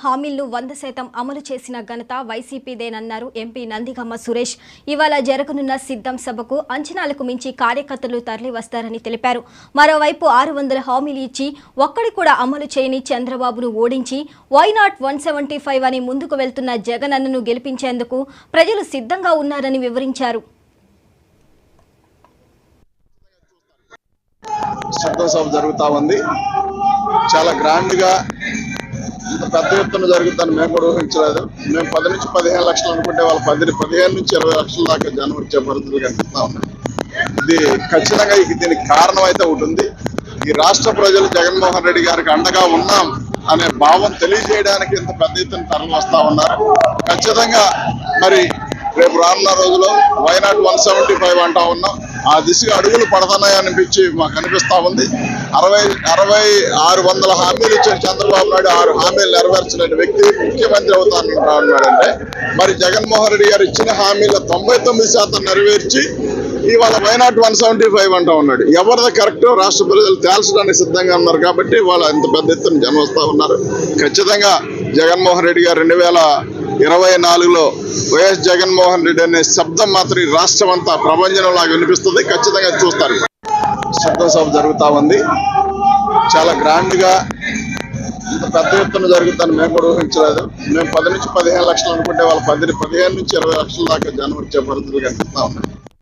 హామీలను 100% అమలు చేసిన ఘనత వైసీపీదేనన్నారు ఎంపీ నందిగమ్మ సురేష్. ఇవాళ జరగనున్న సిద్ధం సభకు అంచనాలకు మించి కార్యకర్తలు తరలి వస్తారని తెలిపారు. మరోవైపు 600 హామీలు ఇచ్చి ఒక్కడి కూడా అమలు చేయని చంద్రబాబును ఓడించి వై నాట్ 175 అని ముందుకు వెళ్తున్న జగనన్నను గెలిపించేందుకు ప్రజలు సిద్ధంగా ఉన్నారని వివరించారు. సిద్ధం సభ జరుగుతా ఉంది. చాలా గ్రాండ్ గా ఇంత పెద్ద ఎత్తున జరుగుతుందని మేము కూడా ఊహించలేదు. మేము 10 నుంచి 15 లక్షలు అనుకుంటే వాళ్ళు 15 నుంచి 20 లక్షల దాకా జనం వచ్చే పరిస్థితులు కనిపిస్తా ఉన్నాయి. ఇది ఖచ్చితంగా దీనికి కారణం అయితే ఉంటుంది. ఈ రాష్ట్ర ప్రజలు జగన్మోహన్ రెడ్డి గారికి అండగా ఉన్నాం అనే భావం తెలియజేయడానికి ఇంత పెద్ద ఎత్తున తరలి వస్తా ఉన్నారు. ఖచ్చితంగా మరి రేపు రానున్న రోజుల్లో వై నాట్ 175 అంటా ఉన్నాం. ఆ దిశగా అడుగులు పడుతున్నాయనిపించి మాకు అనిపిస్తా ఉంది. 600 హామీలు ఇచ్చిన చంద్రబాబు నాయుడు 6 హామీలు నెరవేర్చిన వ్యక్తి ముఖ్యమంత్రి అవుతానంటే మరి జగన్మోహన్ రెడ్డి గారు ఇచ్చిన హామీల 99% నెరవేర్చి ఇవాళ వై నాట్ 175 అంటా ఉన్నాడు. ఎవరిది కరెక్ట్ రాష్ట్ర ప్రజలు తేల్చడానికి సిద్ధంగా ఉన్నారు. కాబట్టి వాళ్ళ ఇంత పెద్ద ఎత్తున జనం వస్తా ఉన్నారు. ఖచ్చితంగా జగన్మోహన్ రెడ్డి గారు 2024లో వైఎస్ జగన్మోహన్ రెడ్డి అనే శబ్దం మాత్రం ఈ రాష్ట్రం అంతా ప్రపంచంలాగా వినిపిస్తుంది. ఖచ్చితంగా చూస్తారు. సిద్ధం సభ జరుగుతా ఉంది. చాలా గ్రాండ్ గా ఇంత పెద్ద ఎత్తున జరుగుతుందని మేము కూడా ఊహించలేదు. మేము 10 నుంచి 15 లక్షలు అనుకుంటే వాళ్ళు 15 నుంచి 20 లక్షల దాకా జనం వచ్చే పరిస్థితులు కనిపిస్తా ఉన్నాయి.